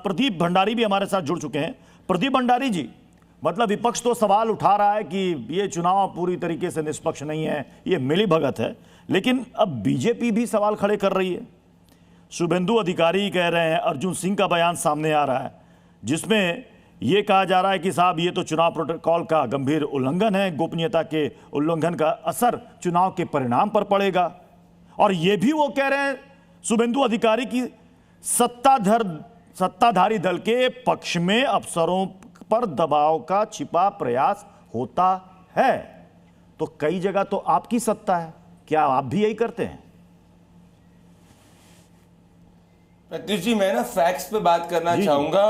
प्रदीप भंडारी भी हमारे साथ जुड़ चुके हैं। प्रदीप भंडारी जी, मतलब विपक्ष तो सवाल उठा रहा है कि ये चुनाव पूरी तरीके से निष्पक्ष नहीं है, ये मिलीभगत है, लेकिन अब बीजेपी भी सवाल खड़े कर रही है। शुभेंदु अधिकारी कह रहे हैं, अर्जुन सिंह का बयान सामने आ रहा है जिसमें यह कहा जा रहा है कि साहब ये तो चुनाव प्रोटोकॉल का गंभीर उल्लंघन है, गोपनीयता के उल्लंघन का असर चुनाव के परिणाम पर पड़ेगा। और ये भी वो कह रहे हैं शुभेंदु अधिकारी की सत्ताधारी दल के पक्ष में अफसरों पर दबाव का छिपा प्रयास होता है। तो कई जगह तो आपकी सत्ता है, क्या आप भी यही करते हैं? प्रत्युष जी, मैं ना फैक्ट्स पे बात करना चाहूंगा,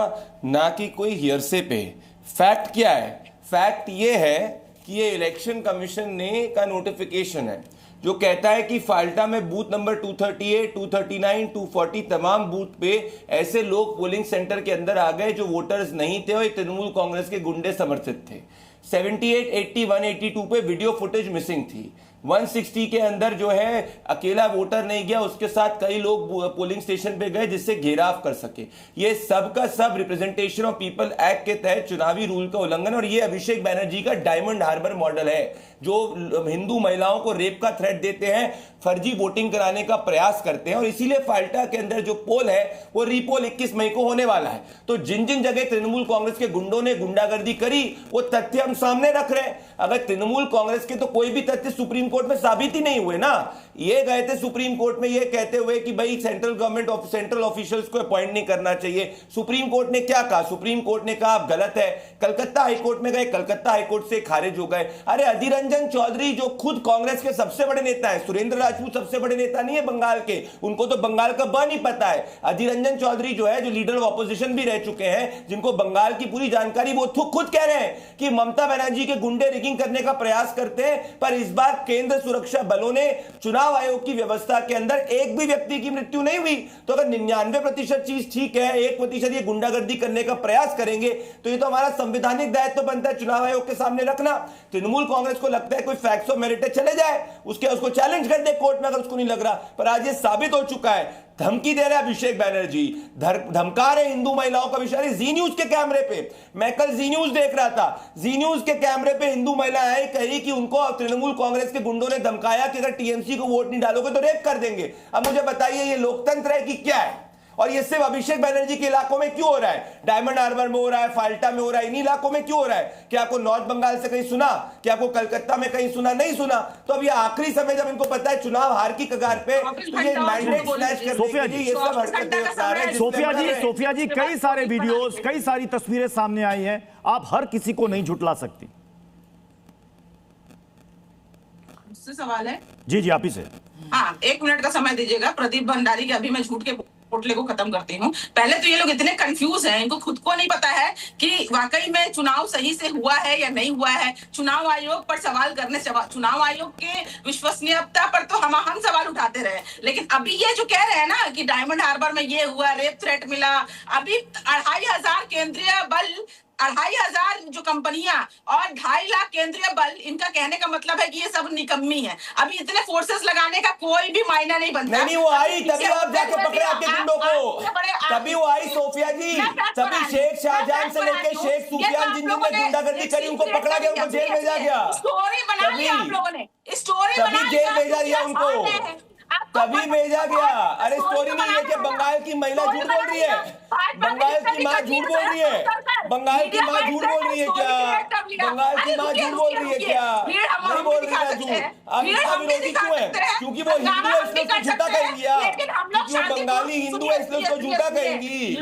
ना कि कोई हियरसे पे। फैक्ट क्या है? फैक्ट ये है कि ये इलेक्शन कमीशन ने का नोटिफिकेशन है जो कहता है कि फाल्टा में बूथ नंबर 238, 239, 240 तमाम बूथ पे ऐसे लोग पोलिंग सेंटर के अंदर आ गए जो वोटर्स नहीं थे और तृणमूल कांग्रेस के गुंडे समर्थित थे। 78, 80, 182 पे वीडियो फुटेज मिसिंग थी। 160 के अंदर जो है अकेला वोटर नहीं गया, उसके साथ कई लोग पोलिंग स्टेशन पे गए जिससे घेराव कर सके। ये सब का सब रिप्रेजेंटेशन ऑफ पीपल एक्ट के तहत चुनावी रूल का उल्लंघन। और ये अभिषेक बनर्जी का डायमंड हार्बर मॉडल है जो हिंदू महिलाओं को रेप का थ्रेट देते हैं, फर्जी वोटिंग कराने का प्रयास करते हैं। और इसीलिए फाल्टा के अंदर जो पोल है वो रीपोल 21 मई को होने वाला है। तो जिन जिन जगह तृणमूल कांग्रेस के गुंडों ने गुंडागर्दी करी वो तथ्य हम सामने रख रहे हैं। अगर तृणमूल कांग्रेस के तो कोई भी तथ्य सुप्रीम कोर्ट में साबित ही नहीं हुए ना। ये गए थे सुप्रीम कोर्ट में ये कहते हुए कि भाई सेंट्रल गवर्नमेंट सेंट्रल ऑफिशियल्स को अपॉइंट नहीं करना चाहिए। सुप्रीम कोर्ट ने क्या कहा? सुप्रीम कोर्ट ने कहा आप गलत है। कलकत्ता हाईकोर्ट में गए, कलकत्ता हाईकोर्ट से खारिज हो गए। अरे अधीर रंजन चौधरी जो खुद कांग्रेस के सबसे बड़े नेता है, सुरेंद्र राजपूत सबसे बड़े नेता नहीं है बंगाल के, उनको तो बंगाल का ब नहीं पता है। अधीर रंजन चौधरी जो है, जो लीडर ऑफ ऑपोजिशन भी रह चुके हैं, जिनको बंगाल की पूरी जानकारी, वो खुद कह रहे हैं कि ममता बनर्जी के गुंडे रिगिंग करने का प्रयास करते हैं। पर इस बार केंद्र सुरक्षा बलों ने चुनाव आयोग की व्यवस्था के अंदर एक भी व्यक्ति की मृत्यु नहीं हुई। तो अगर 99% चीज ठीक है, 1% ये गुंडागर्दी करने का प्रयास करेंगे, तो ये तो हमारा संवैधानिक दायित्व बनता है चुनाव आयोग के सामने रखना। तृणमूल कांग्रेस को लगता है कोई फैक्ट्स ऑफ मेरिट चले जाए, उसको चैलेंज कर दे कोर्ट में अगर उसको नहीं लग रहा। पर आज ये साबित हो चुका है, धमकी दे रहे अभिषेक बनर्जी, धमका रहे हिंदू महिलाओं का विषय। जी न्यूज के कैमरे पे, मैं कल जी न्यूज देख रहा था, जी न्यूज के कैमरे पे हिंदू महिलाएं कही कि उनको तृणमूल कांग्रेस के गुंडों ने धमकाया कि अगर टीएमसी को वोट नहीं डालोगे तो रेप कर देंगे। अब मुझे बताइए ये लोकतंत्र है कि क्या है? और ये सिर्फ अभिषेक बनर्जी के इलाकों में क्यों हो रहा है? डायमंड हार्बर में हो रहा है, फाल्टा में हो रहा है, इन्हीं इलाकों में क्यों हो रहा है? क्या आपको नॉर्थ बंगाल से कहीं सुना? क्या आपको कलकत्ता में कहीं सुना? नहीं सुना। तो अब ये आखिरी समय जब इनको पता है चुनाव हार की कगार पे, तो ये मैंडेट स्लैश करने के लिए ये सब हरकतें अपना रहे हैं। सोफिया जी, कई सारे वीडियोस, कई सारी तस्वीरें सामने आई हैं, आप हर किसी को नहीं झुठला सकती। मुझसे सवाल है जी आप ही से। हाँ, 1 मिनट का समय दीजिएगा। प्रदीप भंडारी के अभी मैं झूठ के पोटले को खत्म करती हूँ। पहले तो ये लोग इतने कंफ्यूज हैं, इनको खुद को नहीं पता है कि वाकई में चुनाव सही से हुआ है या नहीं हुआ है। चुनाव आयोग पर सवाल करने, चुनाव आयोग के विश्वसनीयता पर तो हम सवाल उठाते रहे, लेकिन अभी ये जो कह रहे हैं ना कि डायमंड हार्बर में ये हुआ, रेप थ्रेट मिला, अभी 2500 केंद्रीय बल, 2500 जो कंपनियां और 2.5 लाख केंद्रीय बल, इनका कहने का मतलब है कि ये सब निकम्मी है। अभी इतने फोर्सेस लगाने का कोई भी मायना नहीं बनता। नहीं वो आई तभी आप जाके पकड़े आपके गुंडों को, तभी वो आई सोफिया जी, तभी शेख शाहजहां से लेके शेख सुफियान जिन जिन ने गुंडागर्दी करी उनको पकड़ा गया, उनको जेल भेजा गया। स्टोरी बना लिया आप लोगों ने, स्टोरी तभी जेल भेजा दिया उनको, तभी भेजा गया। अरे स्टोरी नहीं है कि बंगाल की महिला झूठ बोल रही है, बंगाल की माँ झूठ बोल रही है, बंगाल की माँ झूठ बोल रही है क्या? बंगाल की माँ झूठ बोल रही है क्या? नहीं बोल रही है झूठ। अब इसका विरोधी क्यों है? क्योंकि वो हिंदू है इसलिए उसको झूठा कहेंगी आप, क्योंकि वो बंगाली हिंदू है इसलिए उसको झूठा कहेंगी,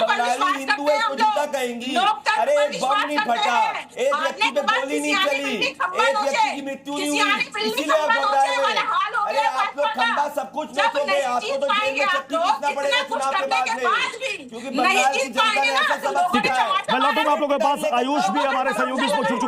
बंगाली हिंदू है उसको झूठा कहेंगी। अरे एक बम नहीं फटा, एक व्यक्ति पे गोली नहीं चली, एक व्यक्ति की मृत्यु नहीं हुई, इसीलिए आप बता रहे हैं। अरे आप लोग खंबा सब कुछ बेचोगे, आपको तो जेल में चक्की पीसना पड़ेगा चुनाव के बाद में, क्योंकि बंगाल की जनता ने ऐसा समझ लिया है। मैं लौटूंगा आप लोगों के पास। आयुष भी हमारे सहयोगी इसको जुड़ चुके हैं।